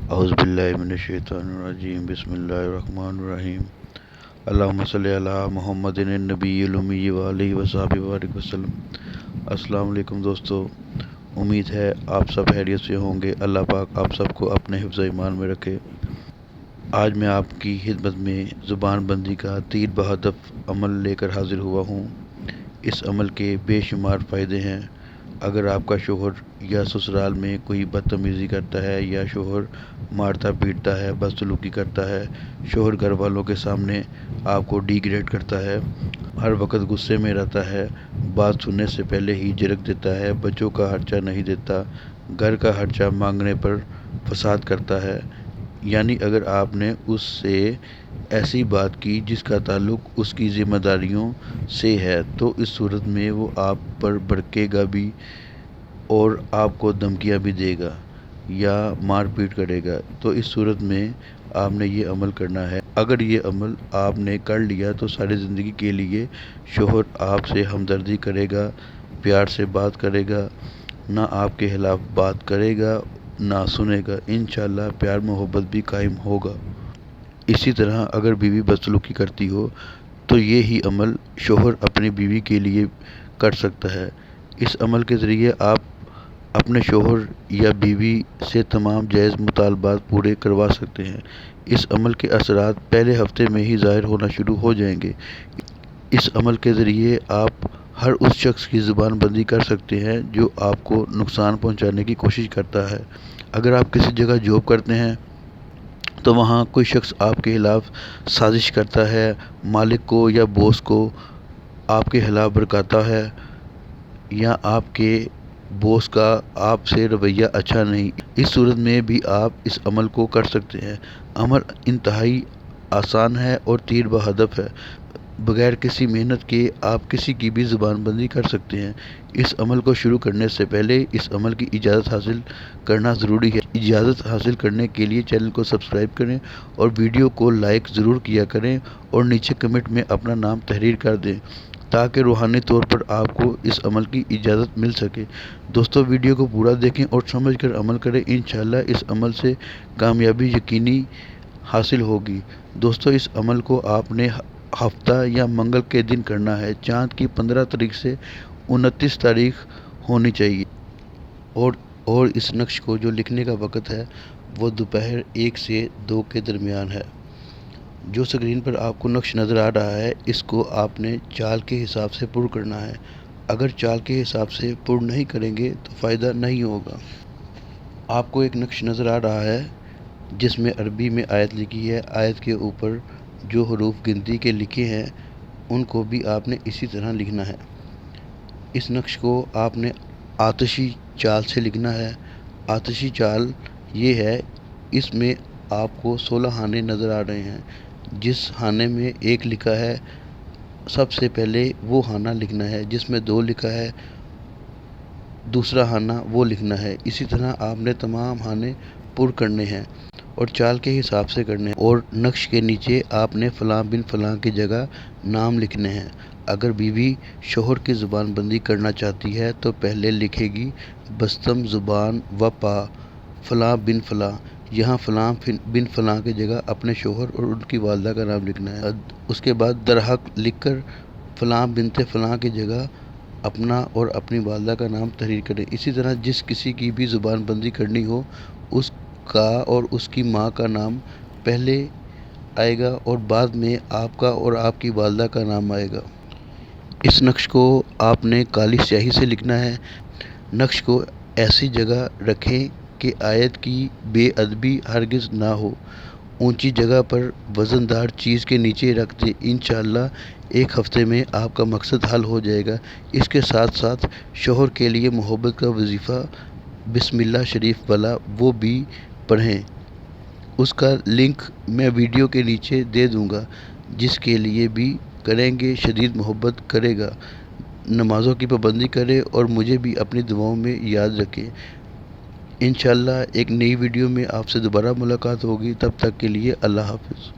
اعوذ باللہ من الشیطان الرجیم بسم اللہ الرحمن الرحیم اللہم صلی علی محمد النبی الامی وآلہ وصحبہ وبارک وسلم۔ السلام علیکم دوستو، امید ہے آپ سب خیریت سے ہوں گے۔ اللہ پاک آپ سب کو اپنے حفظ ایمان میں رکھے۔ آج میں آپ کی خدمت میں زبان بندی کا تیر بہدف عمل لے کر حاضر ہوا ہوں۔ اس عمل کے بے شمار فائدے ہیں۔ اگر آپ کا شوہر یا سسرال میں کوئی بدتمیزی کرتا ہے، یا شوہر مارتا پیٹتا ہے، بدسلوکی کرتا ہے، شوہر گھر والوں کے سامنے آپ کو ڈی گریڈ کرتا ہے، ہر وقت غصے میں رہتا ہے، بات سننے سے پہلے ہی جھڑک دیتا ہے، بچوں کا خرچہ نہیں دیتا، گھر کا خرچہ مانگنے پر فساد کرتا ہے، یعنی اگر آپ نے اس سے ایسی بات کی جس کا تعلق اس کی ذمہ داریوں سے ہے، تو اس صورت میں وہ آپ پر بھڑکے گا بھی اور آپ کو دھمکیاں بھی دے گا یا مار پیٹ کرے گا۔ تو اس صورت میں آپ نے یہ عمل کرنا ہے۔ اگر یہ عمل آپ نے کر لیا تو ساری زندگی کے لیے شوہر آپ سے ہمدردی کرے گا، پیار سے بات کرے گا، نہ آپ کے خلاف بات کرے گا، نہ سنے گا، انشاءاللہ پیار محبت بھی قائم ہوگا۔ اسی طرح اگر بیوی بدسلوکی کرتی ہو تو یہی عمل شوہر اپنی بیوی کے لیے کر سکتا ہے۔ اس عمل کے ذریعے آپ اپنے شوہر یا بیوی سے تمام جائز مطالبات پورے کروا سکتے ہیں۔ اس عمل کے اثرات پہلے ہفتے میں ہی ظاہر ہونا شروع ہو جائیں گے۔ اس عمل کے ذریعے آپ ہر اس شخص کی زبان بندی کر سکتے ہیں جو آپ کو نقصان پہنچانے کی کوشش کرتا ہے۔ اگر آپ کسی جگہ جاب کرتے ہیں تو وہاں کوئی شخص آپ کے خلاف سازش کرتا ہے، مالک کو یا باس کو آپ کے خلاف بھڑکاتا ہے، یا آپ کے باس کا آپ سے رویہ اچھا نہیں، اس صورت میں بھی آپ اس عمل کو کر سکتے ہیں۔ عمل انتہائی آسان ہے اور تیر بہدف ہے۔ بغیر کسی محنت کے آپ کسی کی بھی زبان بندی کر سکتے ہیں۔ اس عمل کو شروع کرنے سے پہلے اس عمل کی اجازت حاصل کرنا ضروری ہے۔ اجازت حاصل کرنے کے لیے چینل کو سبسکرائب کریں اور ویڈیو کو لائک ضرور کیا کریں، اور نیچے کمنٹ میں اپنا نام تحریر کر دیں تاکہ روحانی طور پر آپ کو اس عمل کی اجازت مل سکے۔ دوستو، ویڈیو کو پورا دیکھیں اور سمجھ کر عمل کریں، انشاءاللہ اس عمل سے کامیابی یقینی حاصل ہوگی۔ دوستو، اس عمل کو آپ نے ہفتہ یا منگل کے دن کرنا ہے۔ چاند کی 15 تاریخ سے 29 تاریخ ہونی چاہیے، اور اس نقش کو جو لکھنے کا وقت ہے وہ دوپہر 1 سے 2 کے درمیان ہے۔ جو سکرین پر آپ کو نقش نظر آ رہا ہے، اس کو آپ نے چال کے حساب سے پر کرنا ہے۔ اگر چال کے حساب سے پر نہیں کریں گے تو فائدہ نہیں ہوگا۔ آپ کو ایک نقش نظر آ رہا ہے جس میں عربی میں آیت لکھی ہے۔ آیت کے اوپر جو حروف گنتی کے لکھے ہیں ان کو بھی آپ نے اسی طرح لکھنا ہے۔ اس نقش کو آپ نے آتشی چال سے لکھنا ہے۔ آتشی چال یہ ہے، اس میں آپ کو 16 خانے نظر آ رہے ہیں۔ جس خانے میں 1 لکھا ہے، سب سے پہلے وہ خانہ لکھنا ہے، جس میں 2 لکھا ہے دوسرا خانہ وہ لکھنا ہے۔ اسی طرح آپ نے تمام خانے پر کرنے ہیں اور چال کے حساب سے کرنے ہیں، اور نقش کے نیچے آپ نے فلاں بن فلاں کی جگہ نام لکھنے ہیں۔ اگر بیوی شوہر کی زبان بندی کرنا چاہتی ہے تو پہلے لکھے گی بستم زبان و پا فلاں بن فلاں، یہاں فلاں بن فلاں کی جگہ اپنے شوہر اور ان کی والدہ کا نام لکھنا ہے۔ اس کے بعد درحق لکھ کر فلاں بنت فلاں کی جگہ اپنا اور اپنی والدہ کا نام تحریر کریں۔ اسی طرح جس کسی کی بھی زبان بندی کرنی ہو، اس کا اور اس کی ماں کا نام پہلے آئے گا اور بعد میں آپ کا اور آپ کی والدہ کا نام آئے گا۔ اس نقش کو آپ نے کالی سیاہی سے لکھنا ہے۔ نقش کو ایسی جگہ رکھیں کہ آیت کی بے ادبی ہرگز نہ ہو۔ اونچی جگہ پر وزن دار چیز کے نیچے رکھ دیں۔ انشاءاللہ ایک ہفتے میں آپ کا مقصد حل ہو جائے گا۔ اس کے ساتھ ساتھ شوہر کے لیے محبت کا وظیفہ بسم اللہ شریف والا وہ بھی پڑھیں۔ اس کا لنک میں ویڈیو کے نیچے دے دوں گا۔ جس کے لیے بھی کریں گے شدید محبت کرے گا۔ نمازوں کی پابندی کرے اور مجھے بھی اپنی دعاؤں میں یاد رکھیں۔ انشاءاللہ ایک نئی ویڈیو میں آپ سے دوبارہ ملاقات ہوگی۔ تب تک کے لیے اللہ حافظ۔